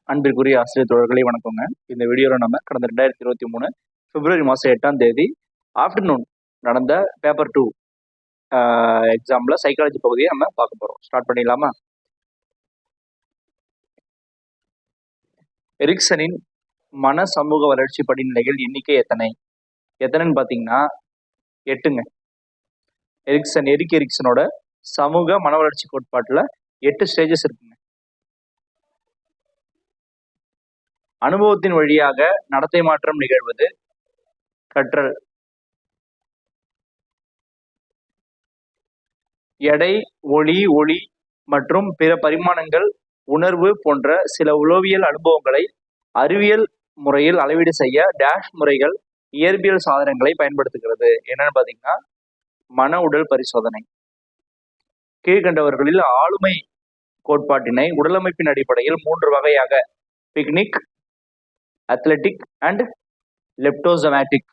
அன்பிற்குரிய ஆசிரியர் தோழர்களே வணக்கங்க. இந்த வீடியோவில் நம்ம கடந்த 2023 பிப்ரவரி மாதம் 8ஆம் தேதி ஆஃப்டர்நூன் நடந்த பேப்பர் 2 எக்ஸாமில் சைக்காலஜி பகுதியை நம்ம பார்க்க போகிறோம். ஸ்டார்ட் பண்ணிடலாமா? எரிக்சனின் மன சமூக வளர்ச்சி படிநிலைகள் எண்ணிக்கை எத்தனைன்னு பார்த்தீங்கன்னா 8ங்க. எரிக்சனோட சமூக மன வளர்ச்சி கோட்பாட்டில் 8 ஸ்டேஜஸ் இருக்குங்க. அனுபவத்தின் வழியாக நடத்தை மாற்றம் நிகழ்வது கற்றல். எடை, ஒளி மற்றும் பிற பரிமாணங்கள், உணர்வு போன்ற சில உளவியல் அனுபவங்களை அறிவியல் முறையில் அளவீடு செய்ய டேஷ் முறைகள் இயற்பியல் சாதனங்களை பயன்படுத்துகிறது. என்னன்னு பார்த்தீங்கன்னா மன உடல் பரிசோதனை. கீழ்கண்டவர்களில் ஆளுமை கோட்பாட்டினை உடலமைப்பின் அடிப்படையில் 3 வகையாக பிக்னிக், அத்லெட்டிக் அண்ட் லெப்டோசமேட்டிக்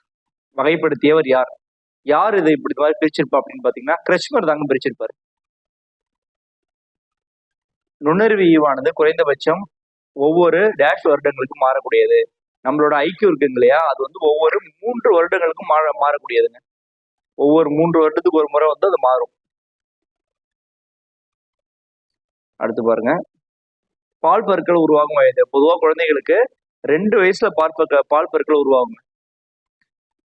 வகைப்படுத்தியவர் யார்? யார் இதை இப்படி மாதிரி பிரிச்சிருப்பா அப்படின்னு பாத்தீங்கன்னா கிரஷ்மர் தாங்க பிரிச்சிருப்பாரு. நுண்ணறிவு ஈவானது குறைந்தபட்சம் ஒவ்வொரு டேஷ் வருடங்களுக்கும் மாறக்கூடியது. நம்மளோட ஐக்கியம் இருக்குங்க இல்லையா, அது வந்து ஒவ்வொரு 3 வருடங்களுக்கும் மாறக்கூடியதுங்க. ஒவ்வொரு 3 வருடத்துக்கு ஒரு முறை வந்து அது மாறும். அடுத்து பாருங்க, பால் பற்கள் உருவாகும் வயது. பொதுவாக குழந்தைகளுக்கு 2 வயசுல பால் பற்கள் உருவாகும்.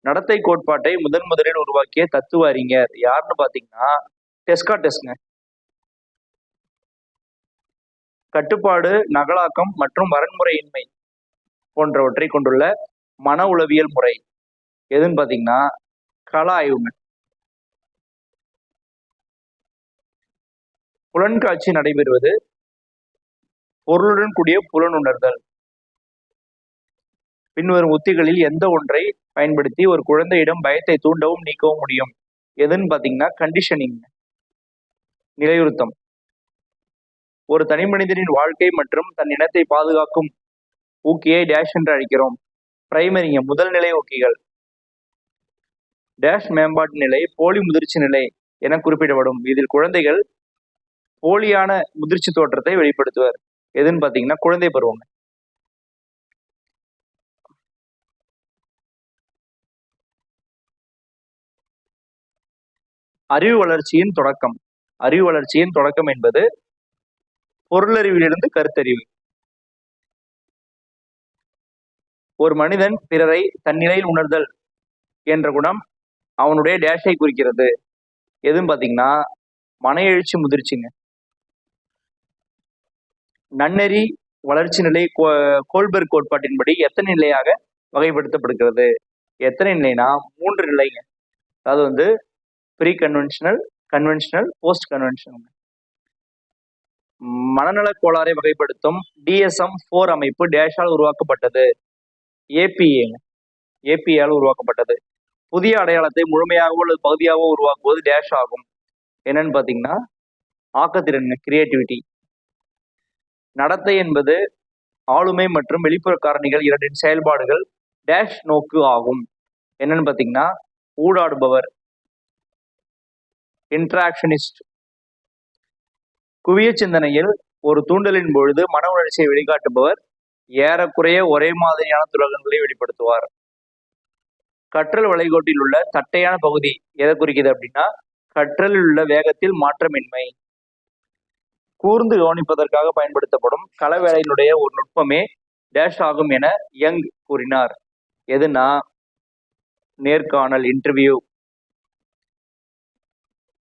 நடத்தை கோட்பாட்டை முதலில் உருவாக்கிய தத்துவ அறிஞர் யாருன்னு பாத்தீங்கன்னா டெஸ்கார்டஸ்ங்க. கட்டுப்பாடு, நகலாக்கம் மற்றும் வரன்முறையின்மை போன்றவற்றை கொண்டுள்ள மன உளவியல் முறை எதுன்னு பாத்தீங்கன்னா கள ஆய்வுங்க. புலன்காட்சி நடைபெறுவது பொருளுடன் கூடிய புலனுணர்தல். பின்வரும் உத்திகளில் எந்த ஒன்றை பயன்படுத்தி ஒரு குழந்தையிடம் பயத்தை தூண்டவும் நீக்கவும் முடியும்? எதுன்னு பாத்தீங்கன்னா கண்டிஷனிங், நிலையுறுத்தம். ஒரு தனி மனிதனின் வாழ்க்கை மற்றும் தன் இனத்தை பாதுகாக்கும் ஊக்கியை டேஷ் என்று அழைக்கிறோம். பிரைமரிங்க, முதல் நிலை ஊக்கிகள். டேஷ் மேம்பாட்டு நிலை போலி முதிர்ச்சி நிலை என குறிப்பிடப்படும். இதில் குழந்தைகள் போலியான முதிர்ச்சி தோற்றத்தை வெளிப்படுத்துவர். எதுன்னு பாத்தீங்கன்னா குழந்தை பருவம். அறிவு வளர்ச்சியின் தொடக்கம் என்பது பொருளறிவிலிருந்து கருத்தறிவு. ஒரு மனிதன் பிறரை தன்னிலையில் உணர்தல் என்ற குணம் அவனுடைய டேஷை குறிக்கிறது. எதுன்னு பாத்தீங்கன்னா மன எழுச்சி முதிர்ச்சிங்க. நன்னெறி வளர்ச்சி நிலை கோல்பெர்க் கோட்பாட்டின்படி எத்தனை நிலையாக வகைப்படுத்தப்படுகிறது? எத்தனை நிலைனா 3 நிலைங்க. அதாவது வந்து pre conventional, conventional, post conventional. மனநல கோளாறை வகைப்படுத்தும் DSM-4 அமைப்பு டேஷால் உருவாக்கப்பட்டது. ஏபிஏயால் உருவாக்கப்பட்டது. புதிய அடையாளத்தை முழுமையாகவோ அல்லது பகுதியாகவோ உருவாக்குவது டேஷ் ஆகும். என்னன்னு பாத்தீங்கன்னா ஆக்கத்திறன், கிரியேட்டிவிட்டி. நடத்தை என்பது ஆளுமை மற்றும் வெளிப்புற காரணிகள் இரண்டின் செயல்பாடுகள் டேஷ் நோக்கு ஆகும். என்னன்னு பாத்தீங்கன்னா ஊடாடுபவர், இன்டராக்ஷனிஸ்ட். குவிய சிந்தனையில் ஒரு தூண்டலின் பொழுது மன உணர்ச்சியை வெளிக்காட்டுபவர் ஏறக்குறைய ஒரே மாதிரியான துலகங்களை வெளிப்படுத்துவார். கற்றல் வளைகோட்டில் உள்ள தட்டையான பகுதி எதை குறிக்குது அப்படின்னா கற்றலில் உள்ள வேகத்தில் மாற்றமின்மை. கூர்ந்து கவனிப்பதற்காக பயன்படுத்தப்படும் களவேளையினுடைய ஒரு நுட்பமே டேஷ் ஆகும் என யங் கூறினார். எதுனா நேர்காணல், இன்டர்வியூ.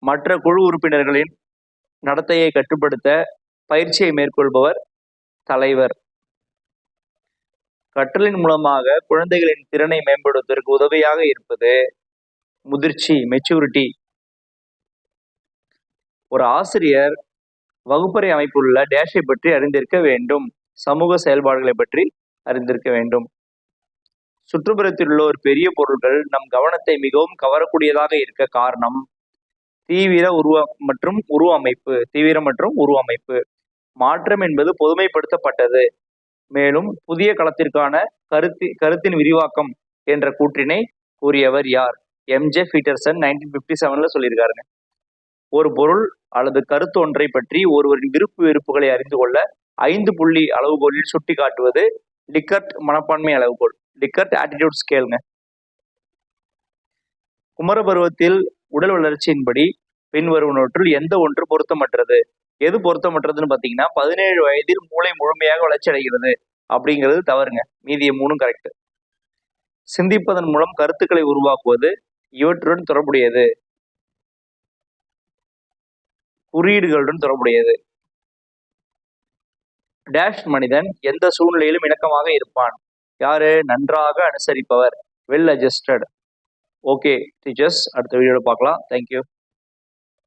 மற்ற குழு உறுப்பினர்களின் நடத்தையை கட்டுப்படுத்த பயிற்சியை மேற்கொள்பவர் தலைவர். கற்றலின் மூலமாக குழந்தைகளின் திறனை மேம்படுத்துவதற்கு உதவியாக இருப்பது முதிர்ச்சி, மெச்சூரிட்டி. ஒரு ஆசிரியர் வகுப்பறை அமைப்புள்ள டேஷை பற்றி அறிந்திருக்க வேண்டும். சமூக செயல்பாடுகளை பற்றி அறிந்திருக்க வேண்டும். சுற்றுப்புறத்தில் உள்ள ஒரு பெரிய பொருட்கள் நம் கவனத்தை மிகவும் கவரக்கூடியதாக இருக்க காரணம் தீவிர மற்றும் உருவ அமைப்பு. மாற்றம் என்பது பொதுமைப்படுத்தப்பட்டது. மேலும் புதிய களத்திற்கான கருத்தின் விரிவாக்கம் என்ற கூற்றினை கூறியவர் யார்? MJ பீட்டர்சன் 1957 சொல்லியிருக்காருங்க. ஒரு பொருள் அல்லது கருத்து ஒன்றை பற்றி ஒருவரின் விருப்பு வெறுப்புகளை அறிந்து கொள்ள 5 புள்ளி அளவுகோலில் சுட்டி காட்டுவது லிக்கர்ட் மனப்பான்மை அளவுகோல். லிக்கர்ட் ஆட்டிடியூட் ஸ்கேலுங்க. குமரபருவத்தில் உடல் வளர்ச்சியின்படி பின்வருவனவற்றுள் எந்த ஒன்று பொருத்தமற்றது? எது பொருத்தமற்றதுன்னு பார்த்தீங்கன்னா 17 வயதில் மூளை முழுமையாக வளர்ச்சி அடைகிறது அப்படிங்கிறது தவறுங்க. மீதிய 3 கரெக்ட். சிந்திப்பதன் மூலம் கருத்துக்களை உருவாக்குவது இவற்றுடன் தொடர்புடையது. குறியீடுகளுடன் தொடர்புடையது. டேஷ் மனிதன் எந்த சூழ்நிலையிலும் இணக்கமாக இருப்பான். யாரு? நன்றாக அனுசரிப்பவர். Well adjusted. ஓகே டீச்சர்ஸ், அடுத்த வீடியோவில் பார்க்கலாம். தேங்க்யூ.